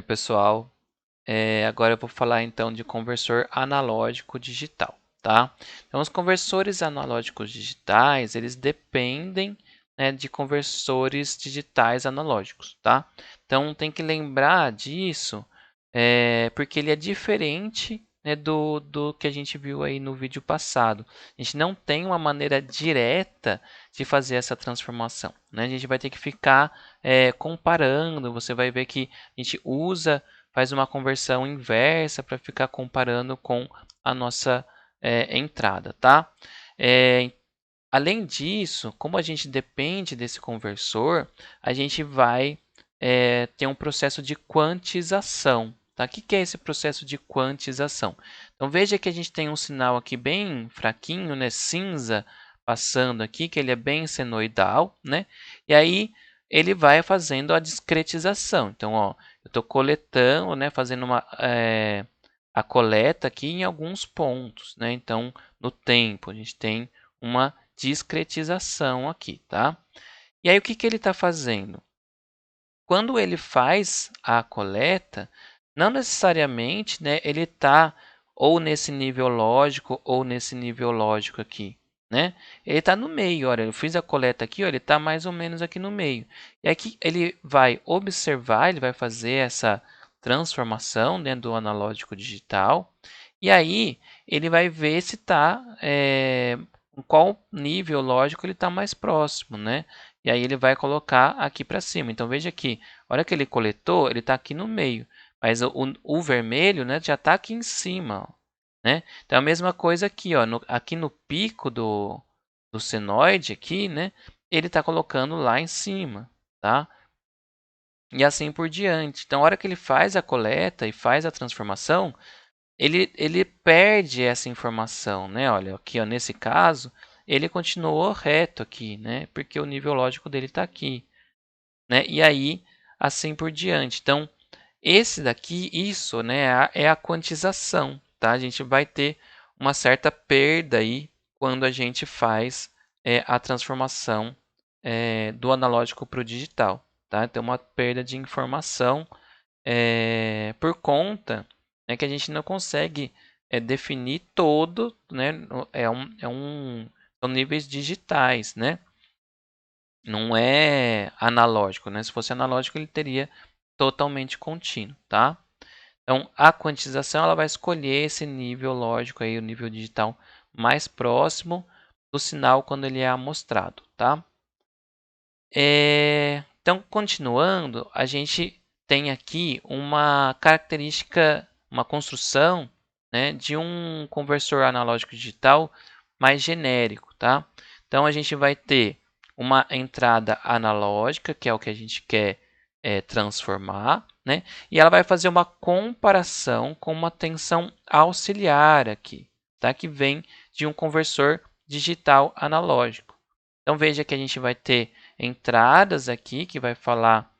Oi, pessoal. Agora eu vou falar então de conversor analógico digital, tá? Então, os conversores analógicos digitais, eles dependem, né, de conversores digitais analógicos, tá? Então, tem que lembrar disso, porque ele é diferente, né, do que a gente viu aí no vídeo passado. A gente não tem uma maneira direta de fazer essa transformação, né? A gente vai ter que ficar comparando. Você vai ver que a gente faz uma conversão inversa para ficar comparando com a nossa entrada, tá? É, Além disso, como a gente depende desse conversor, a gente vai ter um processo de quantização. Tá? O que é esse processo de quantização? Então veja que a gente tem um sinal aqui bem fraquinho, né, cinza, passando aqui, que ele é bem senoidal, né? E aí ele vai fazendo a discretização. Então, ó, eu estou coletando, né, fazendo a coleta aqui em alguns pontos, né? Então, no tempo, a gente tem uma discretização aqui, tá? E aí o que, que ele está fazendo? Quando ele faz a coleta, não necessariamente, né, ele está ou nesse nível lógico ou nesse nível lógico aqui, né? Ele está no meio, olha, eu fiz a coleta aqui, ó, ele está mais ou menos aqui no meio. E aqui ele vai observar, ele vai fazer essa transformação dentro do analógico digital, e aí ele vai ver se está em qual nível lógico ele está mais próximo, né? E aí ele vai colocar aqui para cima. Então veja aqui, a hora que ele coletou, ele está aqui no meio, mas o vermelho, né, já está aqui em cima, ó, né? Então a mesma coisa aqui, ó, aqui no pico do senoide aqui, né, ele está colocando lá em cima, tá? E assim por diante. Então a hora que ele faz a coleta e faz a transformação, ele perde essa informação, né? Olha, aqui, ó, nesse caso, ele continuou reto aqui, né? Porque o nível lógico dele está aqui, né? E aí, assim por diante. Então, esse daqui, isso, né, é a quantização, tá? A gente vai ter uma certa perda aí quando a gente faz a transformação do analógico para o digital, tá? Tem uma perda de informação por conta, né, que a gente não consegue definir todo, né? São níveis digitais, né? Não é analógico, né? Se fosse analógico, ele teria totalmente contínuo, tá? Então, a quantização ela vai escolher esse nível lógico aí, o nível digital mais próximo do sinal quando ele é amostrado, tá? Então, continuando, a gente tem aqui uma característica, uma construção, né, de um conversor analógico digital mais genérico, tá? Então, a gente vai ter uma entrada analógica, que é o que a gente quer transformar, né? E ela vai fazer uma comparação com uma tensão auxiliar aqui, tá? Que vem de um conversor digital analógico. Então, veja que a gente vai ter entradas aqui que vai falar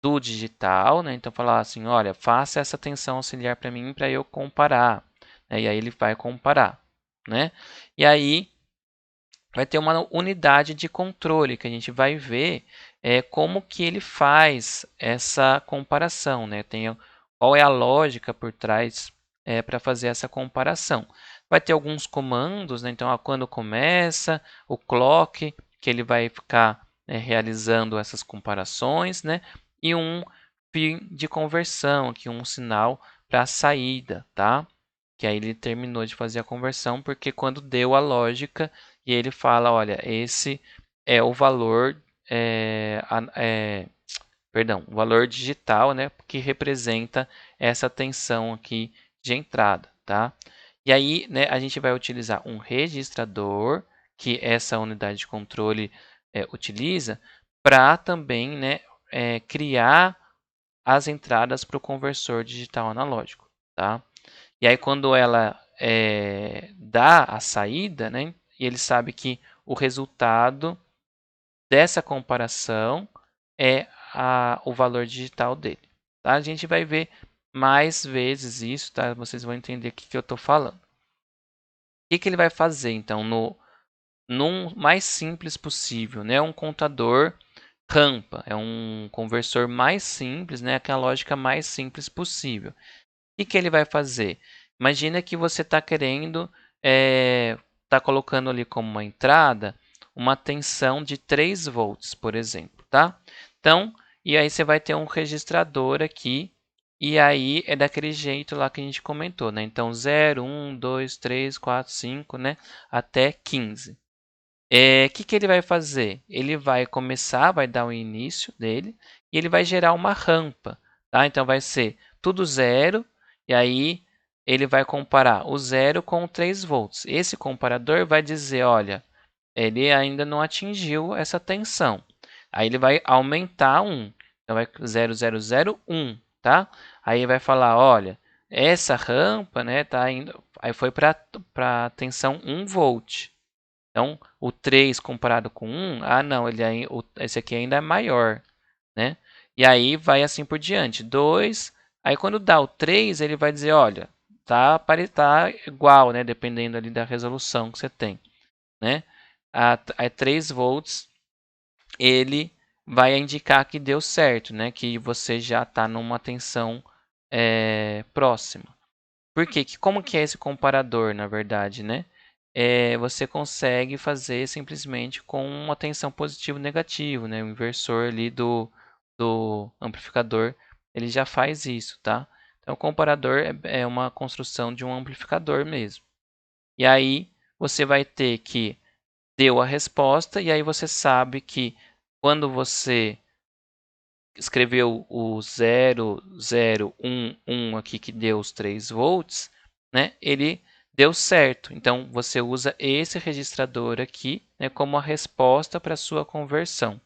do digital, né? Então falar assim, olha, faça essa tensão auxiliar para mim para eu comparar, né? E aí ele vai comparar, né? E aí vai ter uma unidade de controle que a gente vai ver como que ele faz essa comparação, né? Qual é a lógica por trás para fazer essa comparação. Vai ter alguns comandos, né? Então, quando começa, o clock, que ele vai ficar realizando essas comparações, né? E um fim de conversão, aqui um sinal para a saída, tá? Que aí ele terminou de fazer a conversão, porque quando deu a lógica, e ele fala, olha, esse é o valor, perdão, o valor digital, né, que representa essa tensão aqui de entrada, tá? E aí, né, a gente vai utilizar um registrador, que essa unidade de controle utiliza, para também, né, criar as entradas para o conversor digital analógico, tá? E aí quando ela dá a saída, né, e ele sabe que o resultado dessa comparação é o valor digital dele. Tá? A gente vai ver mais vezes isso, tá? Vocês vão entender o que eu estou falando. O que ele vai fazer, então, no mais simples possível, né? Um contador rampa, é um conversor mais simples, né? Aquela lógica mais simples possível. O que ele vai fazer? Imagina que você está querendo, está colocando ali como uma entrada uma tensão de 3 volts, por exemplo, tá? Então, e aí você vai ter um registrador aqui, e aí é daquele jeito lá que a gente comentou, né? Então, 0, 1, 2, 3, 4, 5, né? Até 15. Que ele vai fazer? Ele vai começar, vai dar o início dele, e ele vai gerar uma rampa, tá? Então, vai ser tudo zero, e aí ele vai comparar o zero com 3 volts. Esse comparador vai dizer, olha, ele ainda não atingiu essa tensão. Aí ele vai aumentar 1. Então, vai 0,001, tá? Aí vai falar, olha, essa rampa, né, tá indo, aí foi para a tensão 1 volt. Então, o 3 comparado com 1, não, esse aqui ainda é maior, né? E aí vai assim por diante. 2, aí quando dá o 3, ele vai dizer, olha, tá igual, né? Dependendo ali da resolução que você tem, né? A 3 volts, ele vai indicar que deu certo, né? Que você já está numa tensão próxima. Por quê? Como que é esse comparador, na verdade, né? Você consegue fazer simplesmente com uma tensão positivo e negativo, né? O inversor ali do amplificador, ele já faz isso, tá? Então, o comparador é uma construção de um amplificador mesmo. E aí, você vai ter que deu a resposta, e aí você sabe que quando você escreveu o 0011 aqui, que deu os 3 volts, né, ele deu certo. Então, você usa esse registrador aqui, né, como a resposta para a sua conversão.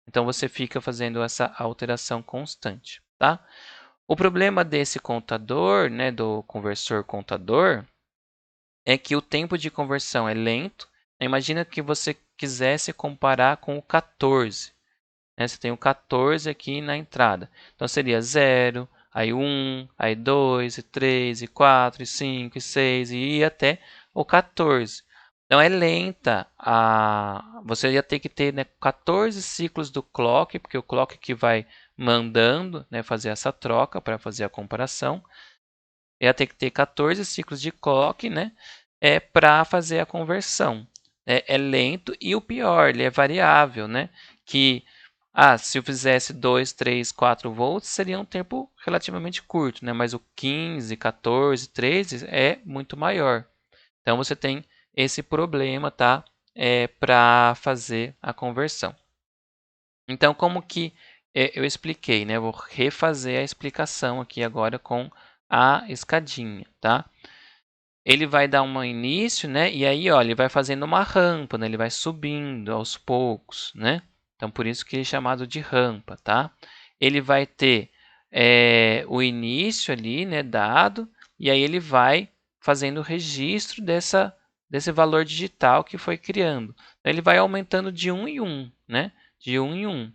Então, você fica fazendo essa alteração constante, tá? O problema desse contador, né, do conversor contador, é que o tempo de conversão é lento. Imagina que você quisesse comparar com o 14. Né? Você tem o 14 aqui na entrada. Então seria 0, aí 1, aí 2, e 3, e 4, e 5, e 6, e ir até o 14. Então é lenta. Você ia ter que ter, né, 14 ciclos do clock, porque o clock que vai mandando, né, fazer essa troca para fazer a comparação. Ia ter que ter 14 ciclos de clock, né, para fazer a conversão. É lento, e o pior, ele é variável, né? Que se eu fizesse 2, 3, 4 volts, seria um tempo relativamente curto, né? Mas o 15, 14, 13 é muito maior. Então você tem esse problema, tá? Para fazer a conversão. Então, como que eu expliquei, né? Eu vou refazer a explicação aqui agora com a escadinha, tá? Ele vai dar um início, né? E aí, ó, ele vai fazendo uma rampa, né? Ele vai subindo aos poucos, né? Então, por isso que ele é chamado de rampa, tá? Ele vai ter o início ali, né? Dado, e aí ele vai fazendo o registro desse valor digital que foi criando. Então, ele vai aumentando de 1 em 1, né? De 1 em 1.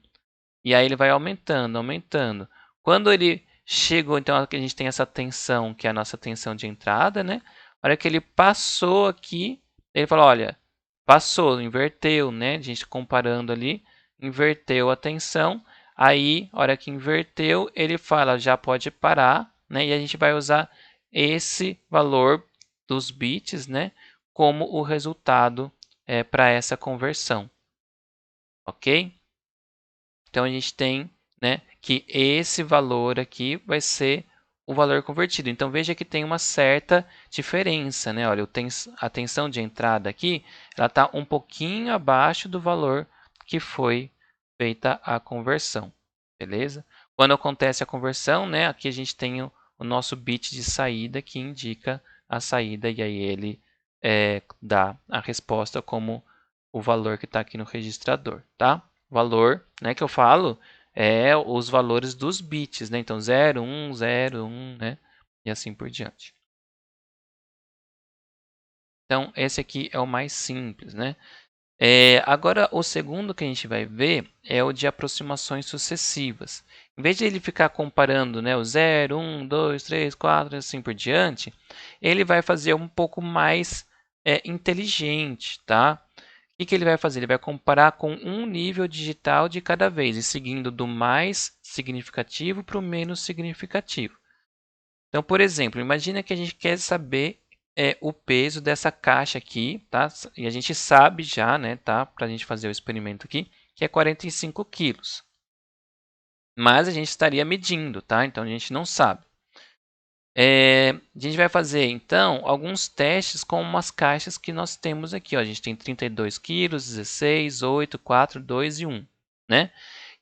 E aí ele vai aumentando, aumentando. Quando ele chegou, então, a gente tem essa tensão, que é a nossa tensão de entrada, né? A hora que ele passou aqui, ele falou, olha, passou, inverteu, né? A gente comparando ali, inverteu a tensão. Aí, a hora que inverteu, ele fala, já pode parar, né? E a gente vai usar esse valor dos bits, né? Como o resultado para essa conversão, ok? Então a gente tem, né, que esse valor aqui vai ser o valor convertido. Então veja que tem uma certa diferença, né? Olha, a tensão de entrada aqui, ela está um pouquinho abaixo do valor que foi feita a conversão, beleza? Quando acontece a conversão, né, aqui a gente tem o nosso bit de saída que indica a saída, e aí ele dá a resposta como o valor que está aqui no registrador, tá? Valor, né, que eu falo é os valores dos bits, né? Então 0, 1, 0, 1, né? E assim por diante. Então esse aqui é o mais simples, né? Agora o segundo que a gente vai ver é o de aproximações sucessivas. Em vez de ele ficar comparando, né, o 0, 1, 2, 3, 4 e assim por diante, ele vai fazer um pouco mais inteligente, tá? O que ele vai fazer? Ele vai comparar com um nível digital de cada vez, e seguindo do mais significativo para o menos significativo. Então, por exemplo, imagina que a gente quer saber o peso dessa caixa aqui, tá? E a gente sabe já, né, tá? Para a gente fazer o experimento aqui, que é 45 quilos. Mas a gente estaria medindo, tá? Então a gente não sabe. A gente vai fazer então alguns testes com umas caixas que nós temos aqui. Ó. A gente tem 32 quilos, 16, 8, 4, 2 e 1. Né?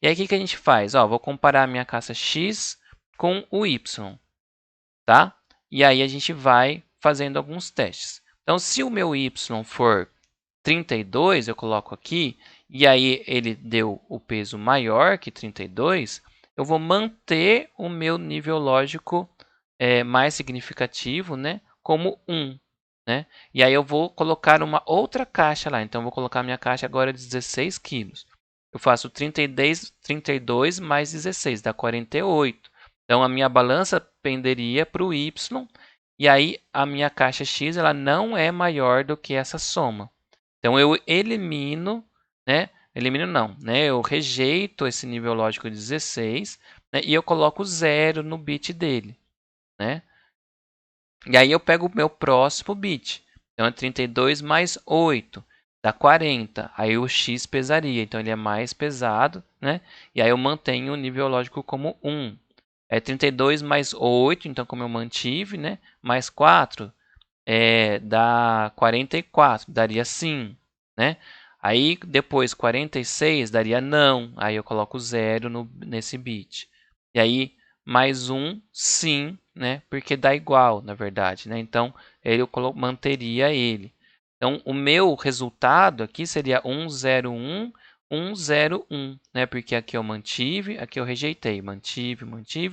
E aí o que a gente faz? Ó, vou comparar a minha caixa X com o Y. Tá? E aí a gente vai fazendo alguns testes. Então, se o meu Y for 32, eu coloco aqui, e aí ele deu o peso maior que 32, eu vou manter o meu nível lógico mais significativo, né, como 1. Né? E aí eu vou colocar uma outra caixa lá. Então, eu vou colocar minha caixa agora de 16 quilos. Eu faço 32 mais 16, dá 48. Então, a minha balança penderia para o Y, e aí a minha caixa X ela não é maior do que essa soma. Então eu elimino, né? Elimino não, né? Eu rejeito esse nível lógico de 16, né? E eu coloco 0 no bit dele, né? E aí eu pego o meu próximo bit. Então é 32 mais 8, dá 40. Aí o x pesaria, então ele é mais pesado, né? E aí eu mantenho o nível lógico como 1. É 32 mais 8, então como eu mantive, né? Mais 4, dá 44, daria sim, né? Aí depois 46 daria não, aí eu coloco 0 nesse bit. E aí mais um sim, né? Porque dá igual, na verdade, né? Então eu manteria ele. Então o meu resultado aqui seria 101, 101, né? Porque aqui eu mantive, aqui eu rejeitei, mantive,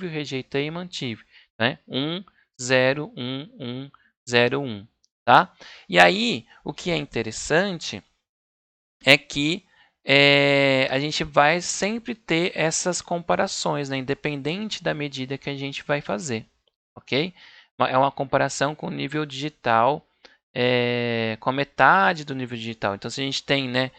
rejeitei e mantive, né? 1 0 1 1 01, tá? E aí, o que é interessante é que a gente vai sempre ter essas comparações, né? Independente da medida que a gente vai fazer, ok? É uma comparação com o nível digital, com a metade do nível digital. Então, se a gente tem, né,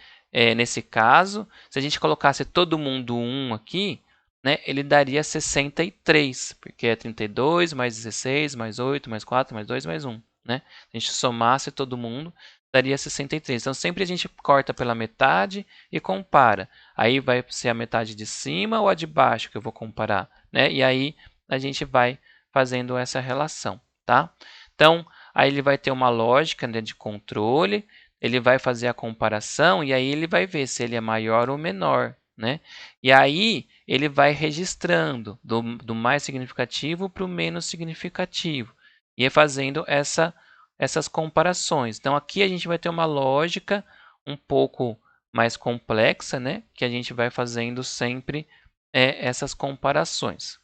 nesse caso, se a gente colocasse todo mundo 1 aqui, né, ele daria 63, porque é 32 mais 16, mais 8, mais 4, mais 2, mais 1. Né? Se a gente somasse todo mundo, daria 63. Então, sempre a gente corta pela metade e compara. Aí vai ser a metade de cima ou a de baixo que eu vou comparar. Né? E aí a gente vai fazendo essa relação. Tá? Então, aí ele vai ter uma lógica, né, de controle, ele vai fazer a comparação e aí ele vai ver se ele é maior ou menor. Né? E aí ele vai registrando do mais significativo para o menos significativo e fazendo essas comparações. Então aqui a gente vai ter uma lógica um pouco mais complexa, né? Que a gente vai fazendo sempre essas comparações.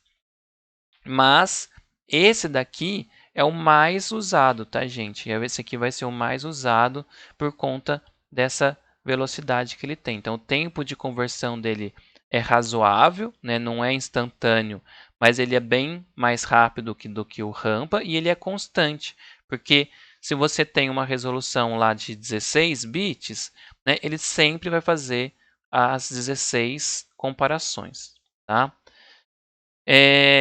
Mas esse daqui é o mais usado, tá, gente? Esse aqui vai ser o mais usado por conta dessa velocidade que ele tem. Então, o tempo de conversão dele é razoável, né? Não é instantâneo, mas ele é bem mais rápido do que o rampa e ele é constante, porque se você tem uma resolução lá de 16 bits, né, ele sempre vai fazer as 16 comparações, tá?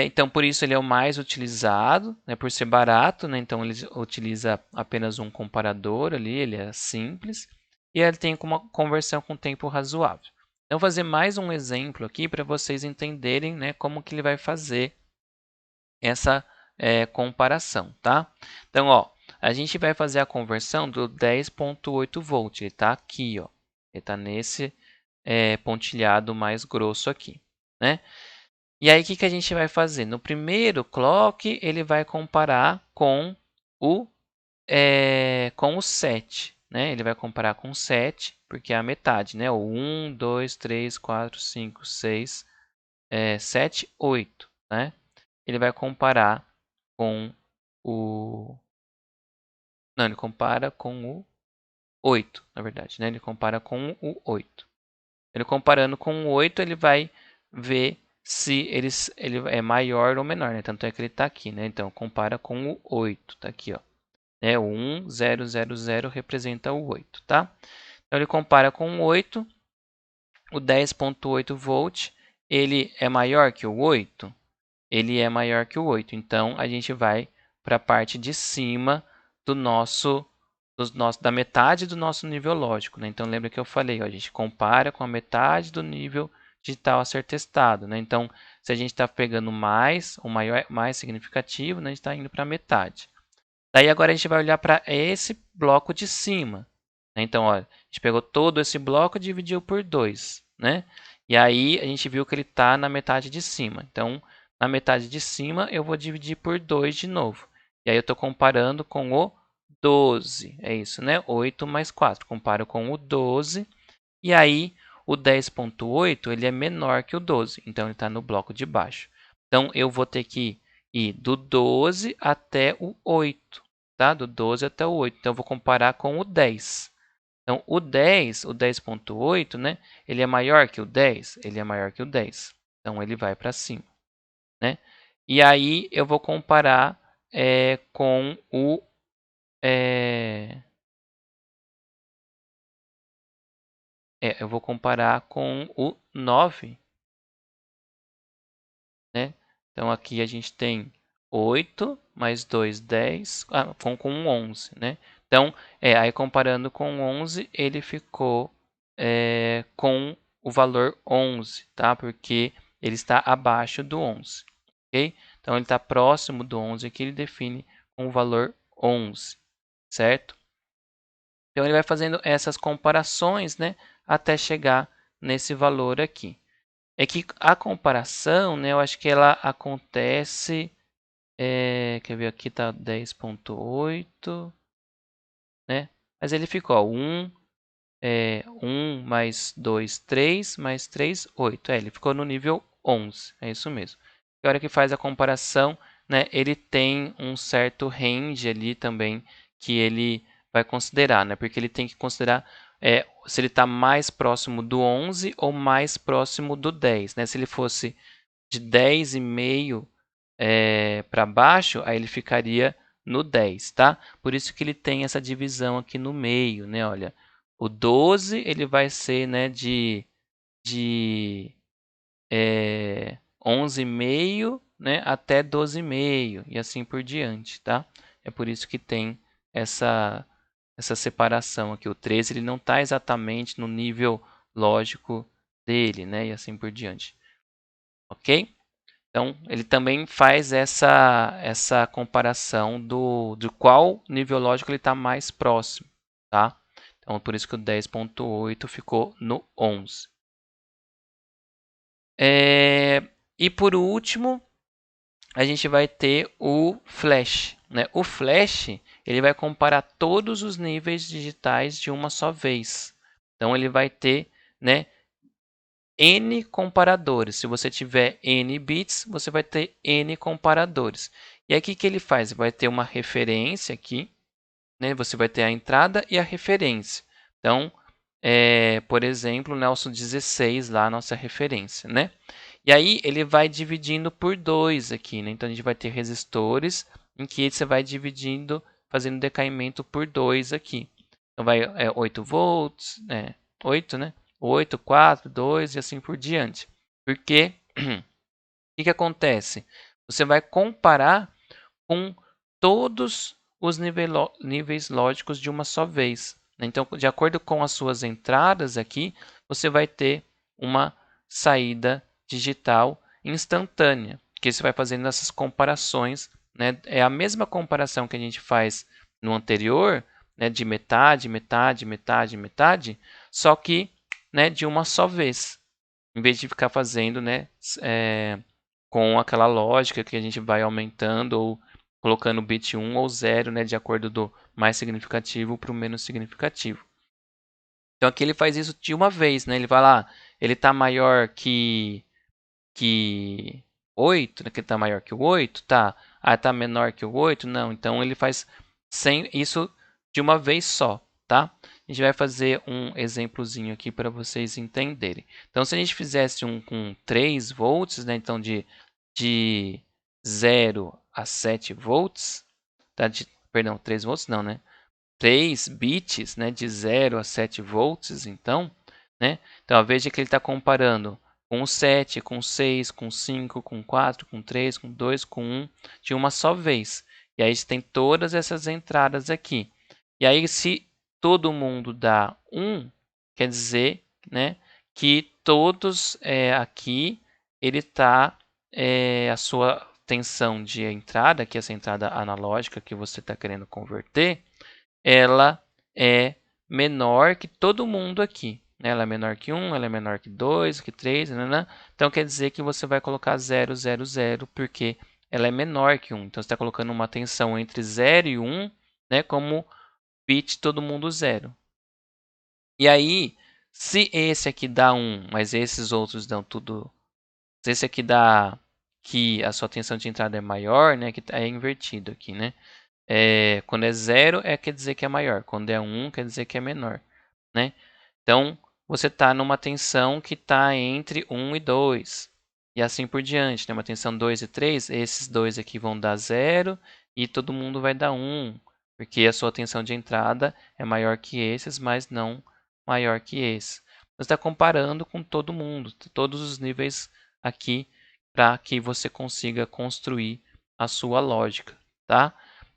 Então, por isso ele é o mais utilizado, né, por ser barato, né, então ele utiliza apenas um comparador ali, ele é simples, e ele tem uma conversão com tempo razoável. Então, vou fazer mais um exemplo aqui para vocês entenderem, né, como que ele vai fazer essa comparação, tá? Então, ó, a gente vai fazer a conversão do 10.8 volt, ele está aqui, ó, ele está nesse pontilhado mais grosso aqui, né? E aí, o que a gente vai fazer? No primeiro clock, ele vai comparar com o 7. Né? Ele vai comparar com o 7, porque é a metade. Né? O 1, 2, 3, 4, 5, 6, 7, 8. Né? Ele vai comparar com o... Não, ele compara com o 8, na verdade. Né? Ele compara com o 8. Ele comparando com o 8, ele vai ver se ele é maior ou menor, né? Tanto é que ele está aqui, né? Então, compara com o 8, tá aqui, ó. O 1, 0, 0, 0 representa o 8, tá? Então, ele compara com o 8, o 10.8 volt, ele é maior que o 8? Ele é maior que o 8. Então, a gente vai para a parte de cima da metade do nosso nível lógico. Né? Então, lembra que eu falei, ó, a gente compara com a metade do nível digital a ser testado. Né? Então, se a gente está pegando o maior, mais significativo, né, a gente está indo para a metade. Daí agora a gente vai olhar para esse bloco de cima. Né? Então, ó, a gente pegou todo esse bloco e dividiu por 2. Né? E aí a gente viu que ele está na metade de cima. Então, na metade de cima eu vou dividir por 2 de novo. E aí eu estou comparando com o 12. É isso, né? 8 mais 4. Comparo com o 12. E aí o 10.8 ele é menor que o 12. Então, ele está no bloco de baixo. Então, eu vou ter que ir do 12 até o 8, tá? Do 12 até o 8. Então, eu vou comparar com o 10. Então, o 10.8, né? Ele é maior que o 10? Ele é maior que o 10. Então, ele vai para cima, né? E aí, eu vou comparar com o... eu vou comparar com o 9, né? Então, aqui a gente tem 8 mais 2, 10, com 11, né? Então, aí comparando com 11, ele ficou com o valor 11, tá? Porque ele está abaixo do 11, ok? Então, ele está próximo do 11 aqui, ele define com o valor 11, certo? Então, ele vai fazendo essas comparações, né? Até chegar nesse valor aqui. É que a comparação, né, eu acho que ela acontece... quer ver, aqui está 10.8, né? Mas ele ficou, ó, 1 mais 2, 3, mais 3, 8. Ele ficou no nível 11, é isso mesmo. E a hora que faz a comparação, né, ele tem um certo range ali também que ele vai considerar, né? Porque ele tem que considerar se ele está mais próximo do 11 ou mais próximo do 10, né? Se ele fosse de 10,5 para baixo, aí ele ficaria no 10, tá? Por isso que ele tem essa divisão aqui no meio, né? Olha, o 12 ele vai ser, né, de 11,5, né, até 12,5 e assim por diante, tá? É por isso que tem essa separação aqui. O 13 ele não está exatamente no nível lógico dele, né, e assim por diante. Ok? Então, ele também faz essa comparação de qual nível lógico ele está mais próximo, tá? Então, por isso que o 10.8 ficou no 11. E por último, a gente vai ter o Flash, né? O Flash, ele vai comparar todos os níveis digitais de uma só vez. Então, ele vai ter, né, N comparadores. Se você tiver N bits, você vai ter N comparadores. E aqui que ele faz? Vai ter uma referência aqui, né? Você vai ter a entrada e a referência. Então, por exemplo, Nelson 16 lá, a nossa referência, né? E aí ele vai dividindo por 2 aqui, né? Então a gente vai ter resistores em que você vai dividindo, fazendo decaimento por 2 aqui. Então vai 8 volts, 8, né? 8, 4, 2 e assim por diante. Porque o que acontece? Você vai comparar com todos os níveis lógicos de uma só vez. Então, de acordo com as suas entradas aqui, você vai ter uma saída digital instantânea, que você vai fazendo essas comparações, né? É a mesma comparação que a gente faz no anterior, né? De metade, metade, metade, metade, só que, né, de uma só vez, em vez de ficar fazendo, né, com aquela lógica que a gente vai aumentando ou colocando bit 1 ou 0, né, de acordo do mais significativo para o menos significativo. Então aqui ele faz isso de uma vez, né? Ele vai lá, ele está maior que 8, né? Que está maior que o 8, tá? Ah, está menor que o 8? Não, então ele faz sem isso de uma vez só, tá? A gente vai fazer um exemplozinho aqui para vocês entenderem. Então, se a gente fizesse um com 3 volts, né? Então, de 0 a 7 volts, tá? Perdão, 3 volts não, né? 3 bits, né, de 0 a 7 volts, então, né? Então, veja que ele está comparando com o 7, com o 6, com o 5, com o 4, com o 3, com o 2, com o 1, de uma só vez. E aí, tem todas essas entradas aqui. E aí, se todo mundo dá 1, quer dizer, né, que todos aqui, ele está, a sua tensão de entrada, que é essa entrada analógica que você está querendo converter, ela é menor que todo mundo aqui, né? Ela é menor que 1, ela é menor que 2, que 3, né? Então quer dizer que você vai colocar 0, 0, 0, porque ela é menor que 1. Então você está colocando uma tensão entre 0 e 1, né? Como bit todo mundo 0. E aí, se esse aqui dá 1, mas esses outros dão tudo... Se esse aqui dá que a sua tensão de entrada é maior, né? Que é invertido aqui, né? Quando é 0, quer dizer que é maior. Quando é 1, quer dizer que é menor, né? Então, você está numa tensão que está entre 1 e 2. E assim por diante, né? Uma tensão 2 e 3, esses dois aqui vão dar 0 e todo mundo vai dar 1. Porque a sua tensão de entrada é maior que esses, mas não maior que esse. Você está comparando com todo mundo, todos os níveis aqui, para que você consiga construir a sua lógica, tá?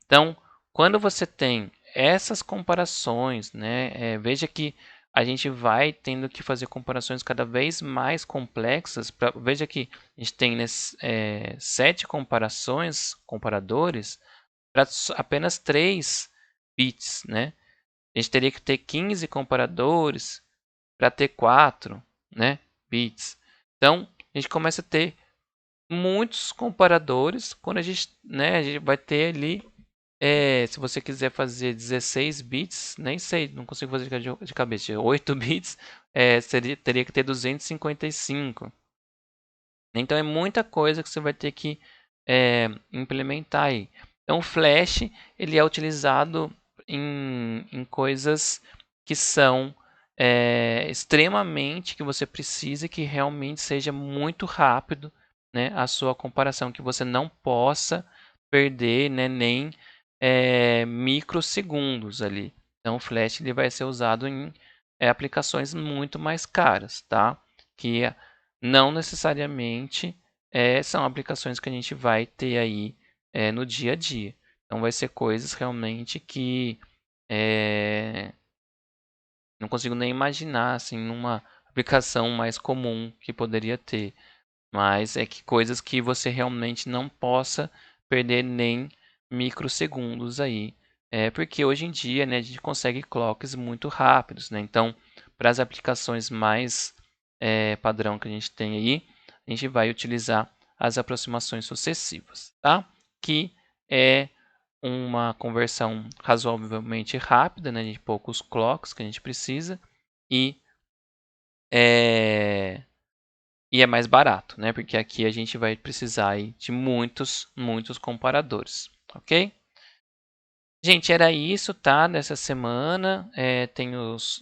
Então, quando você tem essas comparações, né, veja que a gente vai tendo que fazer comparações cada vez mais complexas. Veja que a gente tem 7 comparadores para apenas 3 bits, né? A gente teria que ter 15 comparadores para ter 4, né, bits. Então, a gente começa a ter muitos comparadores quando a gente vai ter ali, se você quiser fazer 16 bits, nem sei, não consigo fazer de cabeça, 8 bits, teria que ter 255. Então é muita coisa que você vai ter que implementar aí. Então o Flash ele é utilizado em coisas que são extremamente que você precisa que realmente seja muito rápido, né, a sua comparação, que você não possa perder, né, nem microsegundos ali. Então o Flash ele vai ser usado em aplicações muito mais caras, tá? Que não necessariamente são aplicações que a gente vai ter aí no dia a dia. Então vai ser coisas realmente que não consigo nem imaginar assim numa aplicação mais comum que poderia ter. Mas é que coisas que você realmente não possa perder nem microsegundos aí. Porque hoje em dia, né, a gente consegue clocks muito rápidos, né? Então, para as aplicações mais padrão que a gente tem aí, a gente vai utilizar as aproximações sucessivas, tá? Que é uma conversão razoavelmente rápida, né, de poucos clocks que a gente precisa e é, e é mais barato, né? Porque aqui a gente vai precisar aí de muitos, muitos comparadores, ok? Gente, era isso, tá? Nessa semana tem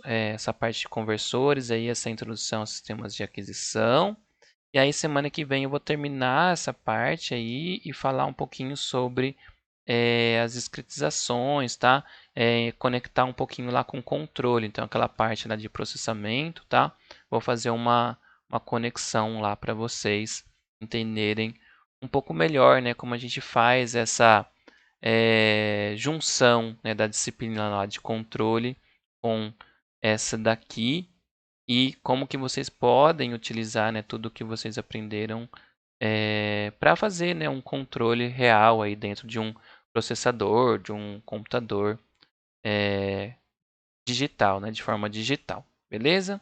essa parte de conversores aí, essa introdução aos sistemas de aquisição. E aí semana que vem eu vou terminar essa parte aí e falar um pouquinho sobre as discretizações, tá? Conectar um pouquinho lá com o controle, então aquela parte lá de processamento, tá? Vou fazer uma conexão lá para vocês entenderem um pouco melhor, né? Como a gente faz essa junção, né, da disciplina lá de controle com essa daqui e como que vocês podem utilizar, né, tudo que vocês aprenderam para fazer, né, um controle real aí dentro de um processador, de um computador digital, né, de forma digital. Beleza?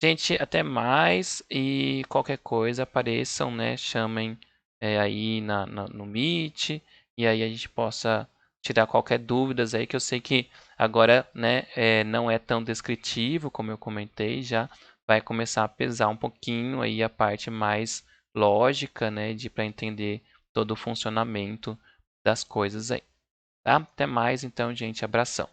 Gente, até mais e qualquer coisa apareçam, né, chamem aí no Meet e aí a gente possa tirar qualquer dúvidas aí que eu sei que agora, né, não é tão descritivo como eu comentei, já vai começar a pesar um pouquinho aí a parte mais lógica, né, de para entender todo o funcionamento das coisas aí, tá? Até mais então, gente, abração.